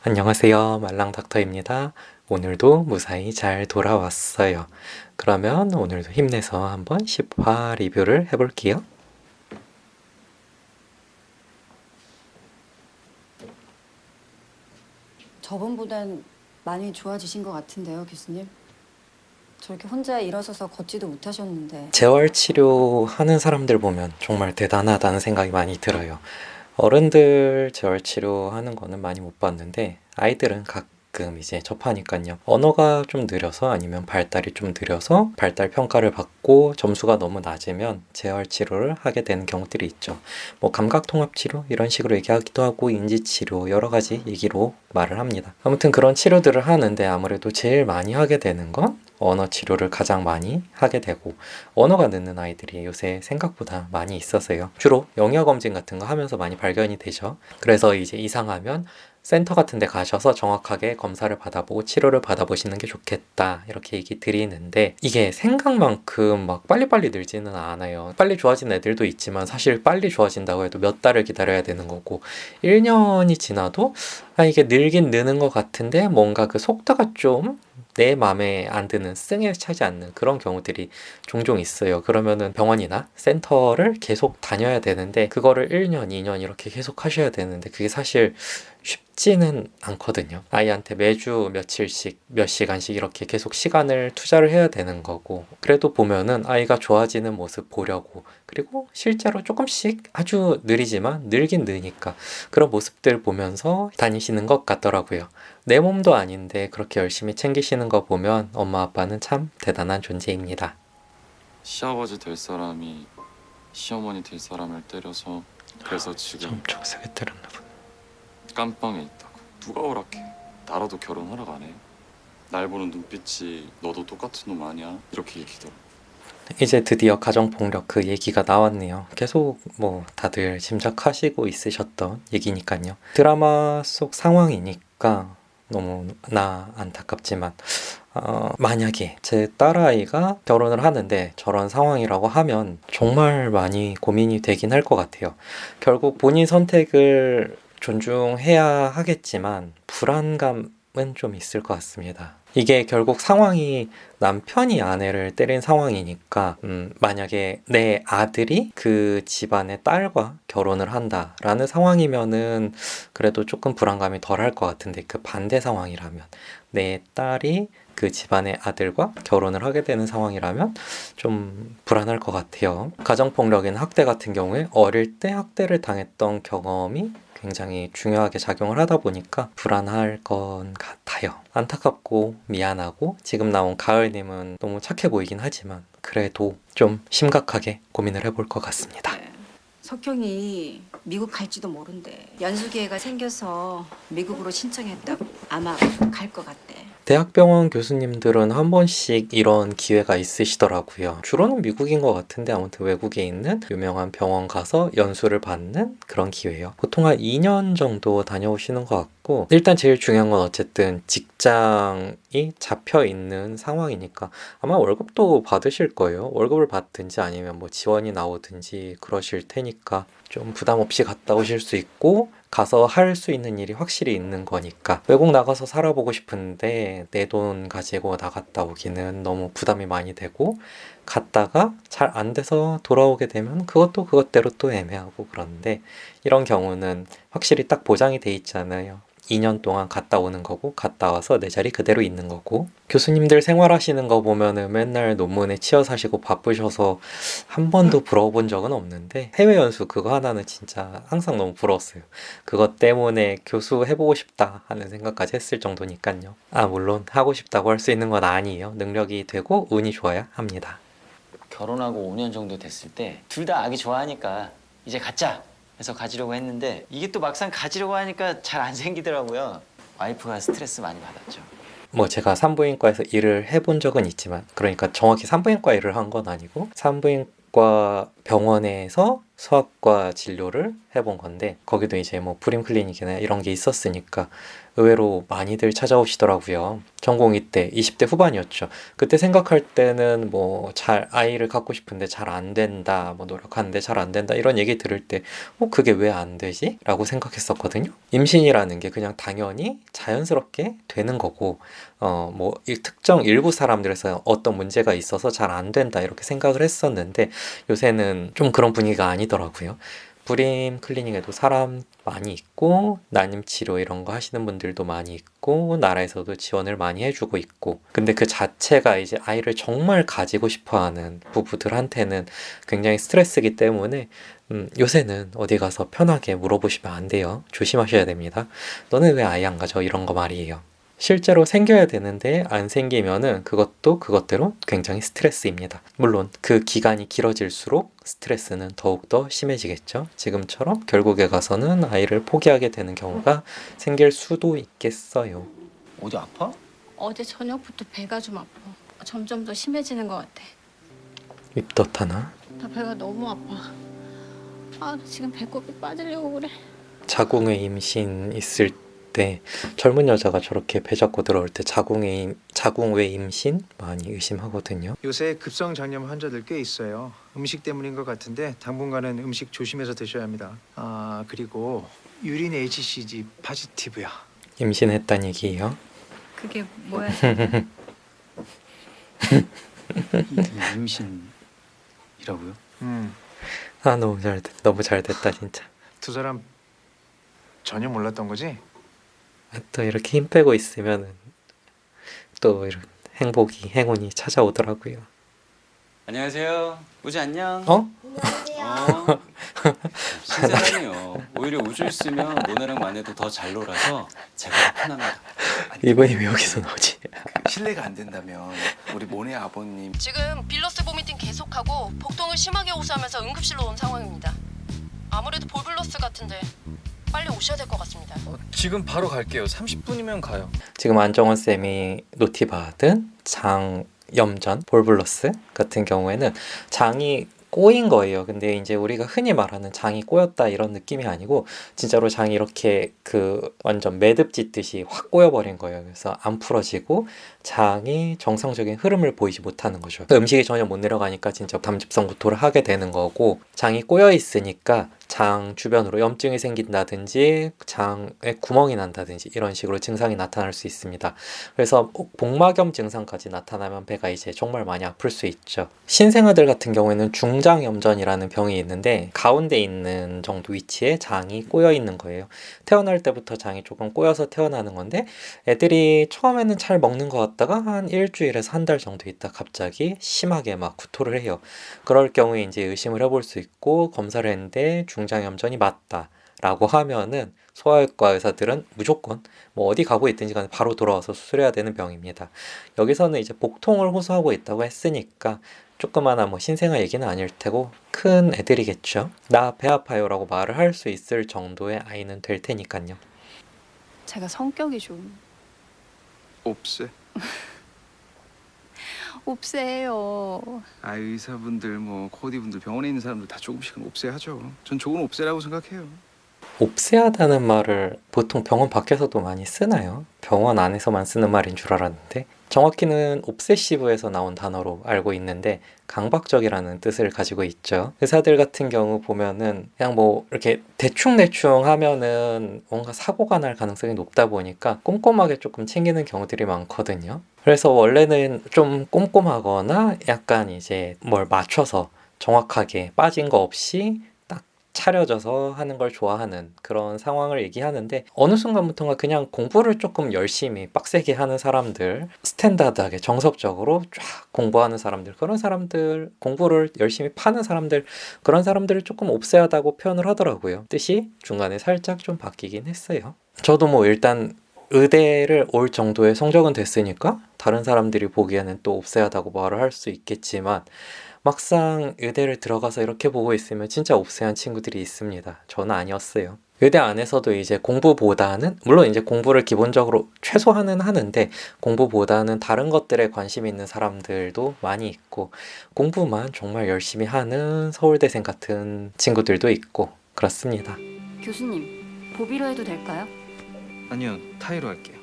안녕하세요. 말랑닥터입니다. 오늘도 무사히 잘 돌아왔어요. 그러면 오늘도 힘내서 한번 10화 리뷰를 해볼게요. 저번보단 많이 좋아지신 것 같은데요, 교수님? 저렇게 혼자 일어서서 걷지도 못하셨는데. 재활 치료하는 사람들 보면 정말 대단하다는 생각이 많이 들어요. 어른들 재활 치료하는 거는 많이 못 봤는데 아이들은 가끔 이제 접하니까요. 언어가 좀 느려서 아니면 발달이 좀 느려서 발달 평가를 받고 점수가 너무 낮으면 재활 치료를 하게 되는 경우들이 있죠. 뭐 감각 통합 치료 이런 식으로 얘기하기도 하고 인지 치료 여러 가지 얘기로 말을 합니다. 아무튼 그런 치료들을 하는데 아무래도 제일 많이 하게 되는 건 언어 치료를 가장 많이 하게 되고 언어가 늦는 아이들이 요새 생각보다 많이 있어서요. 주로 영역 검진 같은 거 하면서 많이 발견이 되죠. 그래서 이제 이상하면 센터 같은 데 가셔서 정확하게 검사를 받아보고 치료를 받아보시는 게 좋겠다 이렇게 얘기 드리는데 이게 생각만큼 막 빨리빨리 늘지는 않아요. 빨리 좋아진 애들도 있지만 사실 빨리 좋아진다고 해도 몇 달을 기다려야 되는 거고 1년이 지나도 이게 늘긴 느는 것 같은데 뭔가 그 속도가 좀 내 맘에 안 드는 승에 차지 않는 그런 경우들이 종종 있어요. 그러면은 병원이나 센터를 계속 다녀야 되는데 그거를 1년, 2년 이렇게 계속 하셔야 되는데 그게 사실 쉽지는 않거든요. 아이한테 매주 며칠씩, 몇 시간씩 이렇게 계속 시간을 투자를 해야 되는 거고 그래도 보면은 아이가 좋아지는 모습 보려고 그리고 실제로 조금씩 아주 느리지만 늘긴 느니까 그런 모습들 보면서 다니시는 것 같더라고요. 내 몸도 아닌데 그렇게 열심히 챙기시는 거 보면 엄마 아빠는 참 대단한 존재입니다. 시아버지 될 사람이 시어머니 될 사람을 때려서 그래서 지금 엄청 세게 때렸나 보네. 깜빵에 있다고. 누가 허락해? 나라도 결혼하라고 안 해. 날 보는 눈빛이 너도 똑같은 놈 아니야? 이렇게 얘기더라. 이제 드디어 가정폭력 그 얘기가 나왔네요. 계속 뭐 다들 짐작하시고 있으셨던 얘기니까요. 드라마 속 상황이니까 너무나 안타깝지만 만약에 제 딸아이가 결혼을 하는데 저런 상황이라고 하면 정말 많이 고민이 되긴 할 것 같아요. 결국 본인 선택을 존중해야 하겠지만 불안감은 좀 있을 것 같습니다. 이게 결국 상황이 남편이 아내를 때린 상황이니까 만약에 내 아들이 그 집안의 딸과 결혼을 한다라는 상황이면은 그래도 조금 불안감이 덜할 것 같은데 그 반대 상황이라면 내 딸이 그 집안의 아들과 결혼을 하게 되는 상황이라면 좀 불안할 것 같아요. 가정폭력이나 학대 같은 경우에 어릴 때 학대를 당했던 경험이 굉장히 중요하게 작용을 하다 보니까 불안할 것 같아요. 안타깝고 미안하고 지금 나온 가을님은 너무 착해 보이긴 하지만 그래도 좀 심각하게 고민을 해볼 것 같습니다. 네. 석형이 미국 갈지도 모른대. 연수 기회가 생겨서 미국으로 신청했다고. 아마 갈 것 같대. 대학병원 교수님들은 한 번씩 이런 기회가 있으시더라고요. 주로는 미국인 것 같은데 아무튼 외국에 있는 유명한 병원 가서 연수를 받는 그런 기회예요. 보통 한 2년 정도 다녀오시는 것 같고 일단 제일 중요한 건 어쨌든 직장이 잡혀 있는 상황이니까 아마 월급도 받으실 거예요. 월급을 받든지 아니면 뭐 지원이 나오든지 그러실 테니까 좀 부담 없이 갔다 오실 수 있고 가서 할 수 있는 일이 확실히 있는 거니까 외국 나가서 살아보고 싶은데 내 돈 가지고 나갔다 오기는 너무 부담이 많이 되고 갔다가 잘 안 돼서 돌아오게 되면 그것도 그것대로 또 애매하고 그런데 이런 경우는 확실히 딱 보장이 돼 있잖아요. 2년 동안 갔다 오는 거고 갔다 와서 내 자리 그대로 있는 거고 교수님들 생활하시는 거 보면은 맨날 논문에 치여 사시고 바쁘셔서 한 번도 부러워본 적은 없는데 해외 연수 그거 하나는 진짜 항상 너무 부러웠어요. 그것 때문에 교수 해보고 싶다 하는 생각까지 했을 정도니까요. 물론 하고 싶다고 할 수 있는 건 아니에요. 능력이 되고 운이 좋아야 합니다. 결혼하고 5년 정도 됐을 때 둘 다 아기 좋아하니까 이제 갖자 해서 가지려고 했는데 이게 또 막상 가지려고 하니까 잘 안 생기더라고요. 와이프가 스트레스 많이 받았죠. 뭐 제가 산부인과에서 일을 해본 적은 있지만 그러니까 정확히 산부인과 일을 한 건 아니고 산부인과 병원에서 수학과 진료를 해본 건데 거기도 이제 뭐 불임 클리닉이나 이런 게 있었으니까 의외로 많이들 찾아오시더라고요. 전공의 때 20대 후반이었죠. 그때 생각할 때는 뭐 잘 아이를 갖고 싶은데 잘 안 된다, 뭐 노력하는데 잘 안 된다 이런 얘기 들을 때 그게 왜 안 되지? 라고 생각했었거든요. 임신이라는 게 그냥 당연히 자연스럽게 되는 거고 뭐 특정 일부 사람들에서 어떤 문제가 있어서 잘 안 된다 이렇게 생각을 했었는데 요새는 좀 그런 분위기가 아니더라고요. 불임 클리닉에도 사람 많이 있고 난임 치료 이런 거 하시는 분들도 많이 있고 나라에서도 지원을 많이 해주고 있고 근데 그 자체가 이제 아이를 정말 가지고 싶어하는 부부들한테는 굉장히 스트레스이기 때문에 요새는 어디 가서 편하게 물어보시면 안 돼요. 조심하셔야 됩니다. 너는 왜 아이 안 가져? 이런 거 말이에요. 실제로 생겨야 되는데 안 생기면은 그것도 그것대로 굉장히 스트레스입니다. 물론 그 기간이 길어질수록 스트레스는 더욱더 심해지겠죠. 지금처럼 결국에 가서는 아이를 포기하게 되는 경우가 생길 수도 있겠어요. 어디 아파? 어제 저녁부터 배가 좀 아파. 점점 더 심해지는 것 같아. 입덧하나? 나 배가 너무 아파. 아, 나 지금 배꼽이 빠지려고 그래. 자궁에 임신 있을 때 젊은 여자가 저렇게 배 잡고 들어올 때 자궁외 임신 많이 의심하거든요. 요새 급성 장염 환자들 꽤 있어요. 음식 때문인 것 같은데 당분간은 음식 조심해서 드셔야 합니다. 아 그리고 유린 HCG 파지티브야. 임신했단 얘기예요. 그게 뭐야? 임신이라고요? 아 너무 잘 됐다 진짜. 두 사람 전혀 몰랐던 거지? 또 이렇게 힘 빼고 있으면 또 이런 행운이 찾아오더라고요. 안녕하세요. 우주 안녕. 어? 신사람이요. 오히려 우주 있으면 모네랑 마네도 더 잘 놀아서 제가 더 편합니다. 이번이 왜 여기서 나오지? 신뢰가 안 된다면 우리 모네 아버님 지금 빌러스 보미팅 계속하고 복통을 심하게 호소하면서 응급실로 온 상황입니다. 아무래도 볼블러스 같은데 빨리 오셔야 될 것 같습니다. 지금 바로 갈게요. 30분이면 가요. 지금 안정원 쌤이 노티 받은 장염전 볼블러스 같은 경우에는 장이 꼬인 거예요. 근데 이제 우리가 흔히 말하는 장이 꼬였다 이런 느낌이 아니고 진짜로 장이 이렇게 완전 매듭 짓듯이 확 꼬여버린 거예요. 그래서 안 풀어지고 장이 정상적인 흐름을 보이지 못하는 거죠. 음식이 전혀 못 내려가니까 진짜 담즙성 구토를 하게 되는 거고 장이 꼬여 있으니까 장 주변으로 염증이 생긴다든지 장에 구멍이 난다든지 이런 식으로 증상이 나타날 수 있습니다. 그래서 복막염 증상까지 나타나면 배가 이제 정말 많이 아플 수 있죠. 신생아들 같은 경우에는 중장염전이라는 병이 있는데 가운데 있는 정도 위치에 장이 꼬여 있는 거예요. 태어날 때부터 장이 조금 꼬여서 태어나는 건데 애들이 처음에는 잘 먹는 것 같다가 한 일주일에서 한 달 정도 있다 갑자기 심하게 막 구토를 해요. 그럴 경우에 이제 의심을 해볼 수 있고 검사를 했는데 중장염전이 맞다라고 하면은 소아외과 의사들은 무조건 뭐 어디 가고 있든지 간에 바로 돌아와서 수술해야 되는 병입니다. 여기서는 이제 복통을 호소하고 있다고 했으니까 조그마한 뭐 신생아 얘기는 아닐 테고 큰 애들이겠죠. 나 배 아파요 라고 말을 할 수 있을 정도의 아이는 될 테니까요. 제가 성격이 좀 옵세. 옵세요. 아 의사분들 뭐 코디분들 병원에 있는 사람들 다 조금씩은 옵세하죠. 전 좋은 옵세라고 생각해요. 옵세하다는 말을 보통 병원 밖에서도 많이 쓰나요? 병원 안에서만 쓰는 말인 줄 알았는데 정확히는 옵세시브에서 나온 단어로 알고 있는데 강박적이라는 뜻을 가지고 있죠. 의사들 같은 경우 보면은 그냥 뭐 이렇게 대충 하면은 뭔가 사고가 날 가능성이 높다 보니까 꼼꼼하게 조금 챙기는 경우들이 많거든요. 그래서 원래는 좀 꼼꼼하거나 약간 이제 뭘 맞춰서 정확하게 빠진 거 없이 차려져서 하는 걸 좋아하는 그런 상황을 얘기하는데 어느 순간부터가 그냥 공부를 조금 열심히 빡세게 하는 사람들, 스탠다드하게 정석적으로 쫙 공부하는 사람들, 그런 사람들, 공부를 열심히 파는 사람들, 그런 사람들을 조금 옵세하다고 표현을 하더라고요. 뜻이 중간에 살짝 좀 바뀌긴 했어요. 저도 뭐 일단 의대를 올 정도의 성적은 됐으니까 다른 사람들이 보기에는 또 옵세하다고 말을 할 수 있겠지만 막상 의대를 들어가서 이렇게 보고 있으면 진짜 옵세한 친구들이 있습니다. 저는 아니었어요. 의대 안에서도 이제 공부보다는 물론 이제 공부를 기본적으로 최소한은 하는데 공부보다는 다른 것들에 관심 있는 사람들도 많이 있고 공부만 정말 열심히 하는 서울대생 같은 친구들도 있고 그렇습니다. 교수님, 보비로 해도 될까요? 아니요, 타이로 할게요.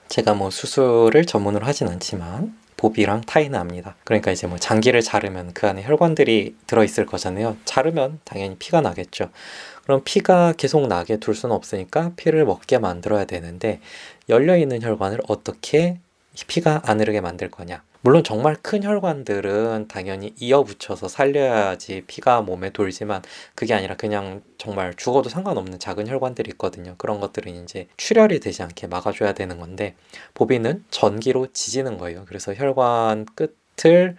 제가 뭐 수술을 전문으로 하진 않지만 보비랑 타이는 압니다. 그러니까 이제 뭐 장기를 자르면 그 안에 혈관들이 들어있을 거잖아요. 자르면 당연히 피가 나겠죠. 그럼 피가 계속 나게 둘 수는 없으니까 피를 먹게 만들어야 되는데 열려있는 혈관을 어떻게 피가 안 흐르게 만들 거냐. 물론 정말 큰 혈관들은 당연히 이어붙여서 살려야지 피가 몸에 돌지만 그게 아니라 그냥 정말 죽어도 상관없는 작은 혈관들이 있거든요. 그런 것들은 이제 출혈이 되지 않게 막아줘야 되는 건데 보비는 전기로 지지는 거예요. 그래서 혈관 끝을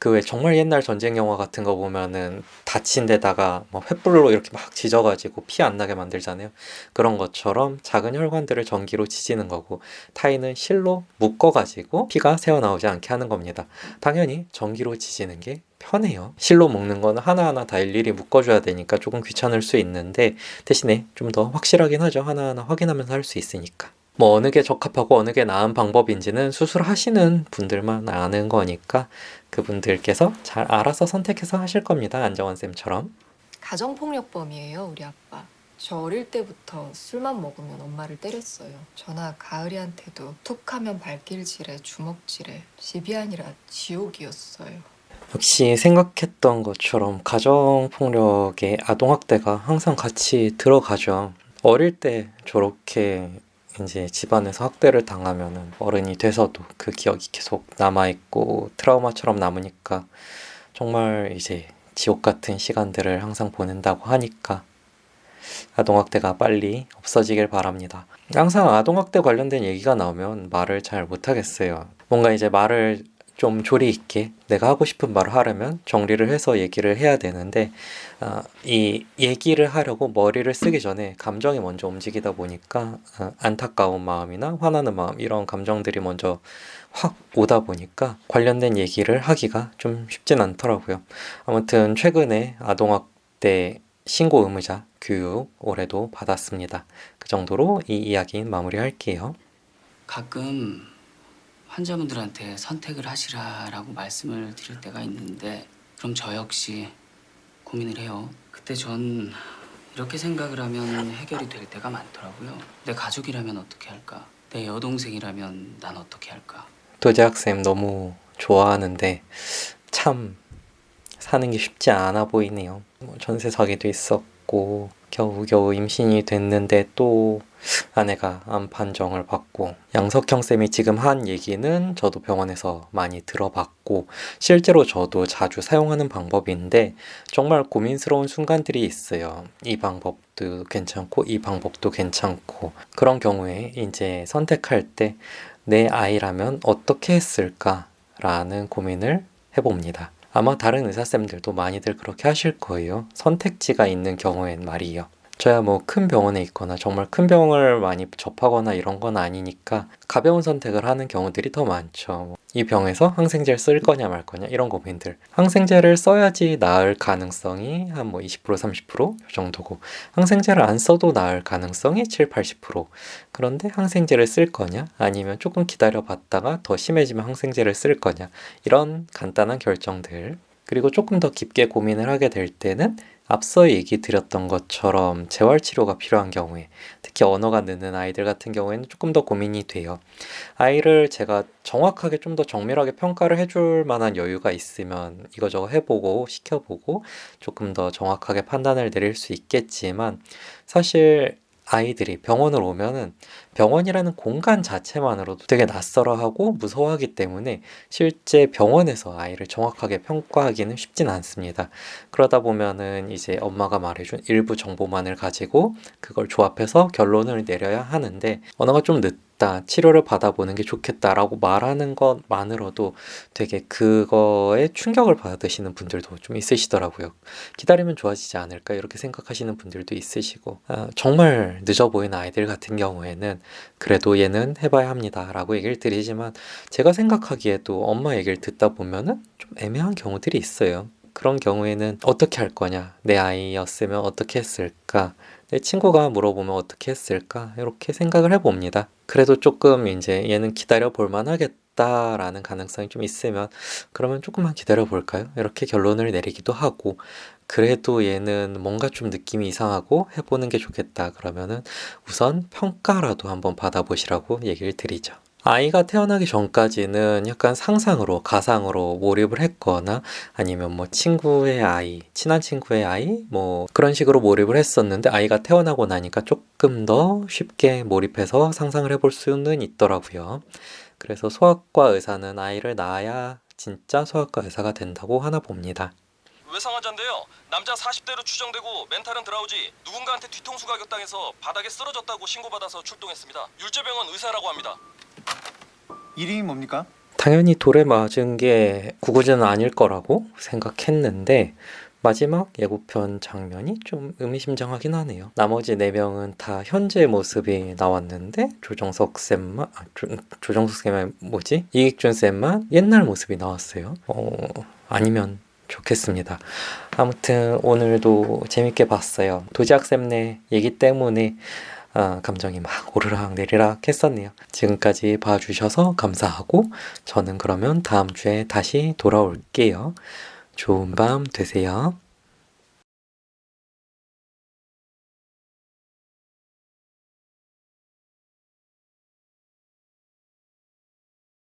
그 왜 정말 옛날 전쟁 영화 같은 거 보면은 다친 데다가 뭐 횃불로 이렇게 막 지져가지고 피 안 나게 만들잖아요. 그런 것처럼 작은 혈관들을 전기로 지지는 거고 타이는 실로 묶어가지고 피가 새어나오지 않게 하는 겁니다. 당연히 전기로 지지는 게 편해요. 실로 묶는 거는 하나하나 다 일일이 묶어줘야 되니까 조금 귀찮을 수 있는데 대신에 좀 더 확실하긴 하죠. 하나하나 확인하면서 할 수 있으니까. 뭐 어느 게 적합하고 어느 게 나은 방법인지는 수술하시는 분들만 아는 거니까 그분들께서 잘 알아서 선택해서 하실 겁니다. 안정환 쌤처럼. 가정폭력범이에요, 우리 아빠. 저 어릴 때부터 술만 먹으면 엄마를 때렸어요. 저나 가을이한테도 툭하면 발길질에 주먹질에 집이 아니라 지옥이었어요. 역시 생각했던 것처럼 가정폭력의 아동학대가 항상 같이 들어가죠. 어릴 때 저렇게 이제 집안에서 학대를 당하면은 어른이 돼서도 그 기억이 계속 남아있고 트라우마처럼 남으니까 정말 이제 지옥 같은 시간들을 항상 보낸다고 하니까 아동학대가 빨리 없어지길 바랍니다. 항상 아동학대 관련된 얘기가 나오면 말을 잘 못하겠어요. 뭔가 이제 말을 좀 조리 있게 내가 하고 싶은 말을 하려면 정리를 해서 얘기를 해야 되는데 이 얘기를 하려고 머리를 쓰기 전에 감정이 먼저 움직이다 보니까 안타까운 마음이나 화나는 마음 이런 감정들이 먼저 확 오다 보니까 관련된 얘기를 하기가 좀 쉽진 않더라고요. 아무튼 최근에 아동학대 신고 의무자 교육 올해도 받았습니다. 그 정도로 이 이야기는 마무리할게요. 가끔 환자분들한테 선택을 하시라라고 말씀을 드릴 때가 있는데 그럼 저 역시 고민을 해요. 그때 전 이렇게 생각을 하면 해결이 될 때가 많더라고요. 내 가족이라면 어떻게 할까? 내 여동생이라면 난 어떻게 할까? 도재학쌤 너무 좋아하는데 참 사는 게 쉽지 않아 보이네요. 전세 사기도 있었고 겨우겨우 임신이 됐는데 또 아내가 암 판정을 받고 양석형 쌤이 지금 한 얘기는 저도 병원에서 많이 들어봤고 실제로 저도 자주 사용하는 방법인데 정말 고민스러운 순간들이 있어요. 이 방법도 괜찮고 이 방법도 괜찮고 그런 경우에 이제 선택할 때 내 아이라면 어떻게 했을까라는 고민을 해봅니다. 아마 다른 의사쌤들도 많이들 그렇게 하실 거예요. 선택지가 있는 경우엔 말이에요. 저야 뭐 큰 병원에 있거나 정말 큰 병을 많이 접하거나 이런 건 아니니까 가벼운 선택을 하는 경우들이 더 많죠. 이 병에서 항생제를 쓸 거냐 말 거냐 이런 고민들. 항생제를 써야지 나을 가능성이 한 뭐 20% 30% 정도고 항생제를 안 써도 나을 가능성이 7, 80%. 그런데 항생제를 쓸 거냐 아니면 조금 기다려 봤다가 더 심해지면 항생제를 쓸 거냐 이런 간단한 결정들. 그리고 조금 더 깊게 고민을 하게 될 때는 앞서 얘기 드렸던 것처럼 재활치료가 필요한 경우에 특히 언어가 늦는 아이들 같은 경우에는 조금 더 고민이 돼요. 아이를 제가 정확하게 좀 더 정밀하게 평가를 해줄 만한 여유가 있으면 이거저거 해보고 시켜보고 조금 더 정확하게 판단을 내릴 수 있겠지만 사실 아이들이 병원을 오면은 병원이라는 공간 자체만으로도 되게 낯설어하고 무서워하기 때문에 실제 병원에서 아이를 정확하게 평가하기는 쉽진 않습니다. 그러다 보면은 이제 엄마가 말해준 일부 정보만을 가지고 그걸 조합해서 결론을 내려야 하는데 언어가 좀 늦다, 치료를 받아보는 게 좋겠다라고 말하는 것만으로도 되게 그거에 충격을 받으시는 분들도 좀 있으시더라고요. 기다리면 좋아지지 않을까 이렇게 생각하시는 분들도 있으시고 정말 늦어 보이는 아이들 같은 경우에는 그래도 얘는 해봐야 합니다 라고 얘기를 드리지만 제가 생각하기에도 엄마 얘기를 듣다 보면은 좀 애매한 경우들이 있어요. 그런 경우에는 어떻게 할 거냐? 내 아이였으면 어떻게 했을까? 내 친구가 물어보면 어떻게 했을까? 이렇게 생각을 해봅니다. 그래도 조금 이제 얘는 기다려 볼 만하겠다라는 가능성이 좀 있으면 그러면 조금만 기다려 볼까요? 이렇게 결론을 내리기도 하고, 그래도 얘는 뭔가 좀 느낌이 이상하고 해보는 게 좋겠다 그러면은 우선 평가라도 한번 받아보시라고 얘기를 드리죠. 아이가 태어나기 전까지는 약간 상상으로, 가상으로 몰입을 했거나 아니면 뭐 친구의 아이, 친한 친구의 아이, 뭐 그런 식으로 몰입을 했었는데 아이가 태어나고 나니까 조금 더 쉽게 몰입해서 상상을 해볼 수는 있더라고요. 그래서 소아과 의사는 아이를 낳아야 진짜 소아과 의사가 된다고 하나 봅니다. 외상환자인데요. 남자 40대로 추정되고 멘탈은 드라우지. 누군가한테 뒤통수 가격당해서 바닥에 쓰러졌다고 신고받아서 출동했습니다. 율제병원 의사라고 합니다. 이름이 뭡니까? 당연히 돌에 맞은 게 구구제는 아닐 거라고 생각했는데 마지막 예고편 장면이 좀 의미심장하긴 하네요. 나머지 4명은 다 현재 모습이 나왔는데 조정석 쌤만 뭐지? 이익준 쌤만 옛날 모습이 나왔어요. 아니면 좋겠습니다. 아무튼 오늘도 재밌게 봤어요. 도지학쌤네 얘기 때문에 감정이 막 오르락 내리락 했었네요. 지금까지 봐주셔서 감사하고 저는 그러면 다음 주에 다시 돌아올게요. 좋은 밤 되세요.